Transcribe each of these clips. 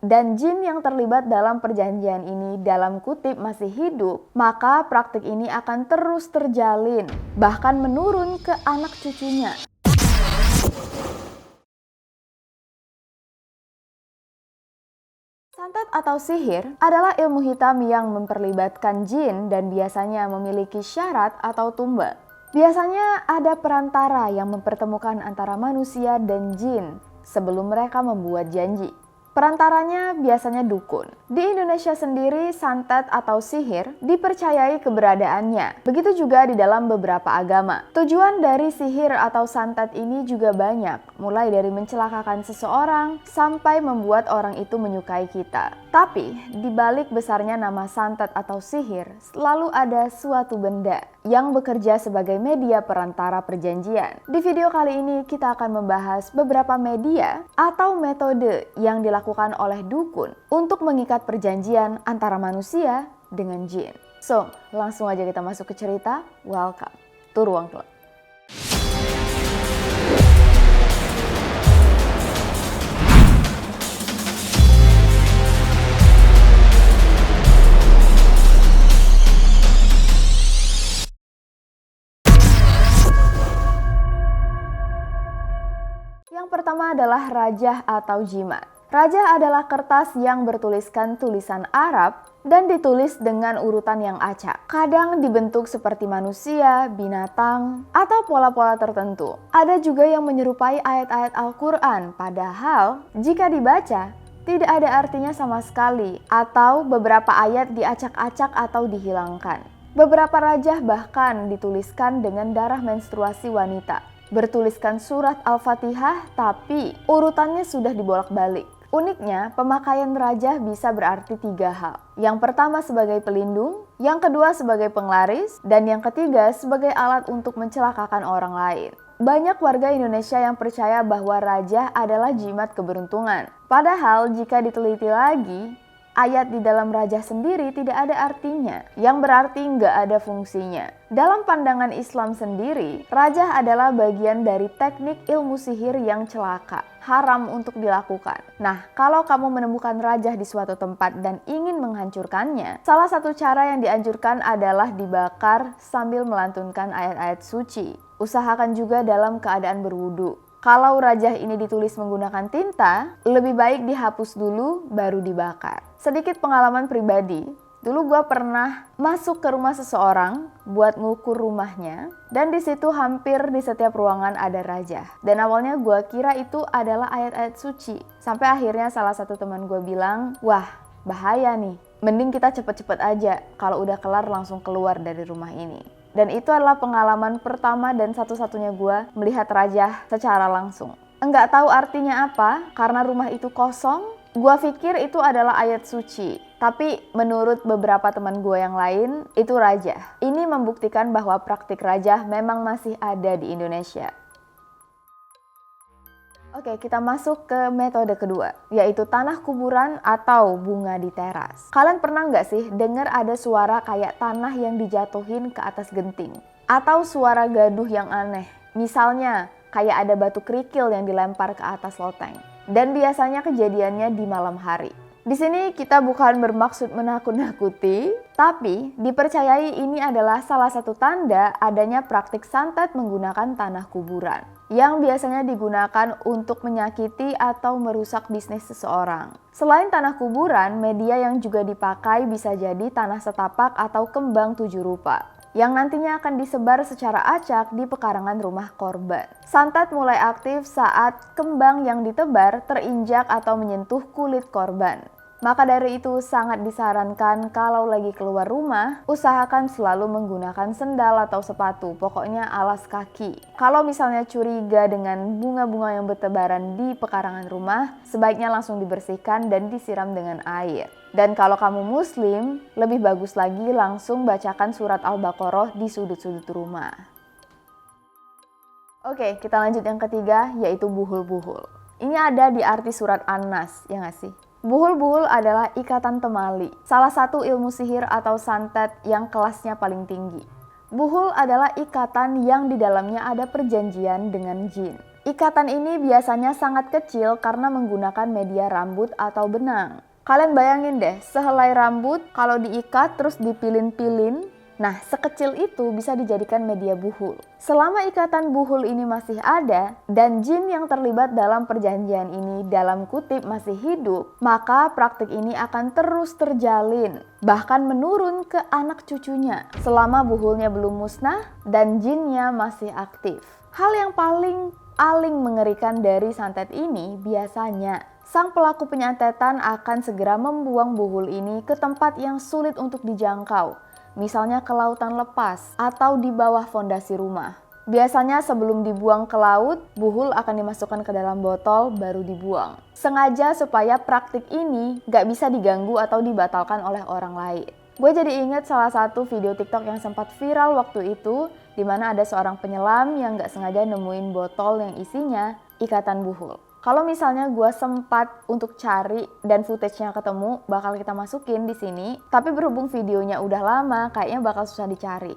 dan jin yang terlibat dalam perjanjian ini dalam kutip masih hidup, maka praktik ini akan terus terjalin, bahkan menurun ke anak cucunya. Santet atau sihir adalah ilmu hitam yang memperlibatkan jin dan biasanya memiliki syarat atau tumbal. Biasanya ada perantara yang mempertemukan antara manusia dan jin sebelum mereka membuat janji. Perantaranya biasanya dukun. Di Indonesia sendiri, santet atau sihir dipercayai keberadaannya. Begitu juga di dalam beberapa agama. Tujuan dari sihir atau santet ini juga banyak, mulai dari mencelakakan seseorang sampai membuat orang itu menyukai kita. Tapi, di balik besarnya nama santet atau sihir, selalu ada suatu benda yang bekerja sebagai media perantara perjanjian. Di video kali ini kita akan membahas beberapa media atau metode yang dilakukan oleh dukun untuk mengikat perjanjian antara manusia dengan jin. So, langsung aja kita masuk ke cerita. Welcome to Ruang Klub. Yang pertama adalah rajah atau jimat. Rajah adalah kertas yang bertuliskan tulisan Arab dan ditulis dengan urutan yang acak. Kadang dibentuk seperti manusia, binatang, atau pola-pola tertentu. Ada juga yang menyerupai ayat-ayat Al-Quran, padahal jika dibaca, tidak ada artinya sama sekali, atau beberapa ayat diacak-acak atau dihilangkan. Beberapa rajah bahkan dituliskan dengan darah menstruasi wanita. Bertuliskan surat Al-Fatihah, tapi urutannya sudah dibolak-balik. Uniknya, pemakaian rajah bisa berarti 3 hal. Yang pertama sebagai pelindung, yang kedua sebagai penglaris, dan yang ketiga sebagai alat untuk mencelakakan orang lain. Banyak warga Indonesia yang percaya bahwa rajah adalah jimat keberuntungan. Padahal jika diteliti lagi, ayat di dalam rajah sendiri tidak ada artinya, yang berarti nggak ada fungsinya. Dalam pandangan Islam sendiri, rajah adalah bagian dari teknik ilmu sihir yang celaka, haram untuk dilakukan. Nah, kalau kamu menemukan rajah di suatu tempat dan ingin menghancurkannya, salah satu cara yang dianjurkan adalah dibakar sambil melantunkan ayat-ayat suci. Usahakan juga dalam keadaan berwudu. Kalau rajah ini ditulis menggunakan tinta, lebih baik dihapus dulu baru dibakar. Sedikit pengalaman pribadi, dulu gue pernah masuk ke rumah seseorang buat ngukur rumahnya, dan di situ hampir di setiap ruangan ada rajah. Dan awalnya gue kira itu adalah ayat-ayat suci. Sampai akhirnya salah satu teman gue bilang, wah bahaya nih, mending kita cepet-cepet aja, kalau udah kelar langsung keluar dari rumah ini. Dan itu adalah pengalaman pertama dan satu-satunya gue melihat rajah secara langsung. Enggak tahu artinya apa, karena rumah itu kosong. Gue pikir itu adalah ayat suci. Tapi menurut beberapa teman gue yang lain, itu rajah. Ini membuktikan bahwa praktik rajah memang masih ada di Indonesia. Oke, kita masuk ke metode kedua, yaitu tanah kuburan atau bunga di teras. Kalian pernah nggak sih dengar ada suara kayak tanah yang dijatuhin ke atas genting? Atau suara gaduh yang aneh? Misalnya, kayak ada batu kerikil yang dilempar ke atas loteng. Dan biasanya kejadiannya di malam hari. Di sini kita bukan bermaksud menakut-nakuti, tapi dipercayai ini adalah salah satu tanda adanya praktik santet menggunakan tanah kuburan, yang biasanya digunakan untuk menyakiti atau merusak bisnis seseorang. Selain tanah kuburan, media yang juga dipakai bisa jadi tanah setapak atau kembang 7 rupa, yang nantinya akan disebar secara acak di pekarangan rumah korban. Santet mulai aktif saat kembang yang ditebar terinjak atau menyentuh kulit korban. Maka dari itu sangat disarankan kalau lagi keluar rumah, usahakan selalu menggunakan sendal atau sepatu, pokoknya alas kaki. Kalau misalnya curiga dengan bunga-bunga yang bertebaran di pekarangan rumah, sebaiknya langsung dibersihkan dan disiram dengan air. Dan kalau kamu muslim, lebih bagus lagi langsung bacakan surat Al-Baqarah di sudut-sudut rumah. Oke, kita lanjut yang ketiga, yaitu buhul-buhul. Ini ada di arti surat An-Nas, ya nggak sih? Buhul-buhul adalah ikatan temali, salah satu ilmu sihir atau santet yang kelasnya paling tinggi. Buhul adalah ikatan yang di dalamnya ada perjanjian dengan jin. Ikatan ini biasanya sangat kecil karena menggunakan media rambut atau benang. Kalian bayangin deh, sehelai rambut kalau diikat terus dipilin-pilin, nah sekecil itu bisa dijadikan media buhul. Selama ikatan buhul ini masih ada dan jin yang terlibat dalam perjanjian ini dalam kutip masih hidup, maka praktik ini akan terus terjalin, bahkan menurun ke anak cucunya selama buhulnya belum musnah dan jinnya masih aktif. Hal yang paling mengerikan dari santet ini biasanya sang pelaku penyantetan akan segera membuang buhul ini ke tempat yang sulit untuk dijangkau, misalnya ke lautan lepas atau di bawah fondasi rumah. Biasanya sebelum dibuang ke laut, buhul akan dimasukkan ke dalam botol baru dibuang. Sengaja supaya praktik ini gak bisa diganggu atau dibatalkan oleh orang lain. Gue jadi inget salah satu video TikTok yang sempat viral waktu itu, di mana ada seorang penyelam yang gak sengaja nemuin botol yang isinya ikatan buhul. Kalau misalnya gue sempat untuk cari dan footage-nya ketemu, bakal kita masukin di sini. Tapi berhubung videonya udah lama, kayaknya bakal susah dicari.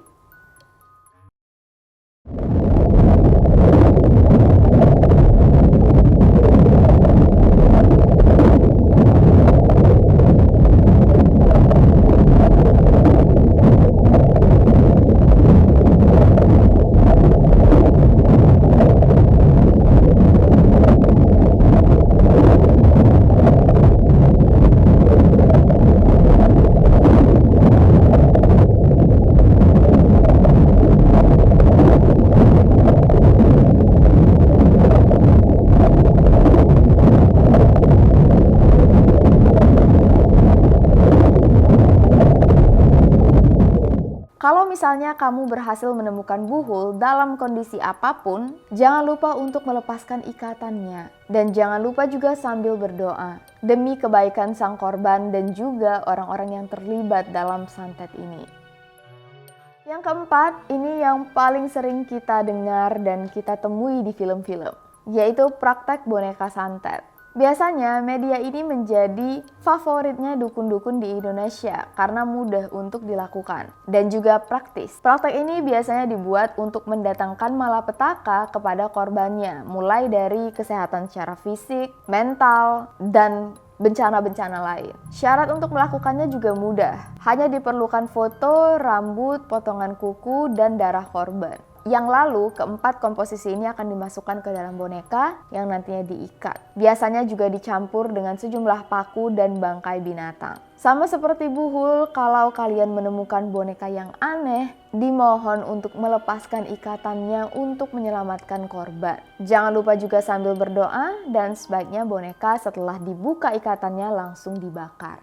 Kalau misalnya kamu berhasil menemukan buhul dalam kondisi apapun, jangan lupa untuk melepaskan ikatannya. Dan jangan lupa juga sambil berdoa, demi kebaikan sang korban dan juga orang-orang yang terlibat dalam santet ini. Yang keempat, ini yang paling sering kita dengar dan kita temui di film-film, yaitu praktek boneka santet. Biasanya media ini menjadi favoritnya dukun-dukun di Indonesia karena mudah untuk dilakukan dan juga praktis. Praktek ini biasanya dibuat untuk mendatangkan malapetaka kepada korbannya, mulai dari kesehatan secara fisik, mental, dan bencana-bencana lain. Syarat untuk melakukannya juga mudah. Hanya diperlukan foto, rambut, potongan kuku, dan darah korban. Yang lalu, keempat komposisi ini akan dimasukkan ke dalam boneka yang nantinya diikat. Biasanya juga dicampur dengan sejumlah paku dan bangkai binatang. Sama seperti buhul, kalau kalian menemukan boneka yang aneh, dimohon untuk melepaskan ikatannya untuk menyelamatkan korban. Jangan lupa juga sambil berdoa dan sebaiknya boneka setelah dibuka ikatannya langsung dibakar.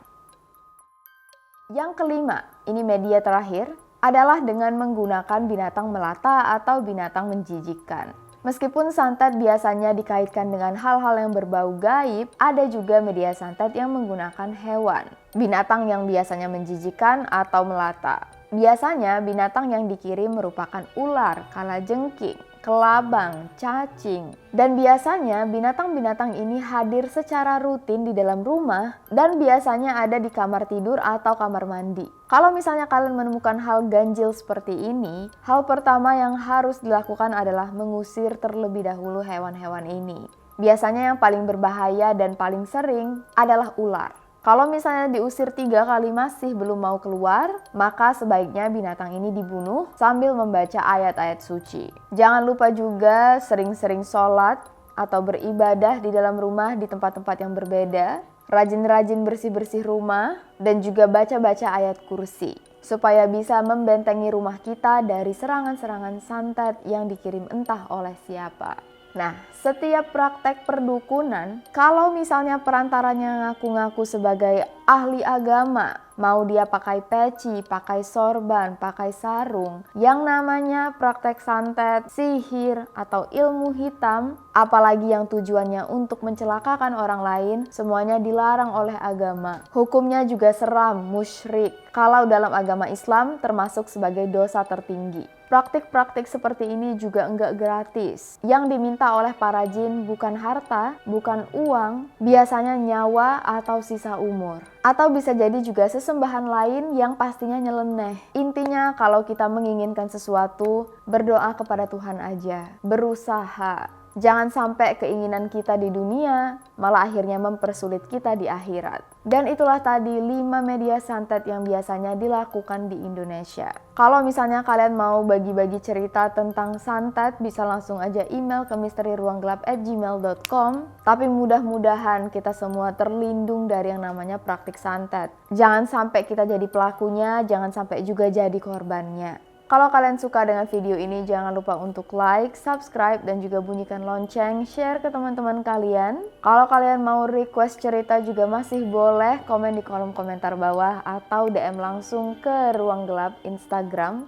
Yang kelima, ini media terakhir, adalah dengan menggunakan binatang melata atau binatang menjijikkan. Meskipun santet biasanya dikaitkan dengan hal-hal yang berbau gaib, ada juga media santet yang menggunakan hewan. Binatang yang biasanya menjijikkan atau melata. Biasanya binatang yang dikirim merupakan ular, kalajengking, kelabang, cacing. Dan biasanya binatang-binatang ini hadir secara rutin di dalam rumah dan biasanya ada di kamar tidur atau kamar mandi. Kalau misalnya kalian menemukan hal ganjil seperti ini, hal pertama yang harus dilakukan adalah mengusir terlebih dahulu hewan-hewan ini. Biasanya yang paling berbahaya dan paling sering adalah ular. Kalau misalnya diusir 3 kali masih belum mau keluar, maka sebaiknya binatang ini dibunuh sambil membaca ayat-ayat suci. Jangan lupa juga sering-sering sholat atau beribadah di dalam rumah di tempat-tempat yang berbeda. Rajin-rajin bersih-bersih rumah dan juga baca-baca ayat kursi. Supaya bisa membentengi rumah kita dari serangan-serangan santet yang dikirim entah oleh siapa. Nah, setiap praktek perdukunan, kalau misalnya perantaranya ngaku-ngaku sebagai ahli agama, mau dia pakai peci, pakai sorban, pakai sarung, yang namanya praktek santet, sihir, atau ilmu hitam, apalagi yang tujuannya untuk mencelakakan orang lain, semuanya dilarang oleh agama. Hukumnya juga seram, musyrik. Kalau dalam agama Islam termasuk sebagai dosa tertinggi. Praktik-praktik seperti ini juga enggak gratis. Yang diminta oleh para jin bukan harta, bukan uang, biasanya nyawa atau sisa umur. Atau bisa jadi juga sesembahan lain yang pastinya nyeleneh. Intinya kalau kita menginginkan sesuatu, berdoa kepada Tuhan aja. Berusaha. Jangan sampai keinginan kita di dunia malah akhirnya mempersulit kita di akhirat. Dan itulah tadi 5 media santet yang biasanya dilakukan di Indonesia. Kalau misalnya kalian mau bagi-bagi cerita tentang santet, bisa langsung aja email ke misteriruanggelap@gmail.com. Tapi mudah-mudahan kita semua terlindung dari yang namanya praktik santet. Jangan sampai kita jadi pelakunya, jangan sampai juga jadi korbannya. Kalau kalian suka dengan video ini, jangan lupa untuk like, subscribe, dan juga bunyikan lonceng, share ke teman-teman kalian. Kalau kalian mau request cerita juga masih boleh komen di kolom komentar bawah atau DM langsung ke Ruang Gelap Instagram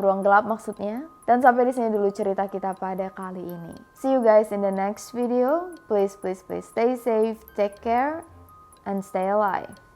Ruang Gelap maksudnya. Dan sampai di sini dulu cerita kita pada kali ini. See you guys in the next video. Please stay safe, take care, and stay alive.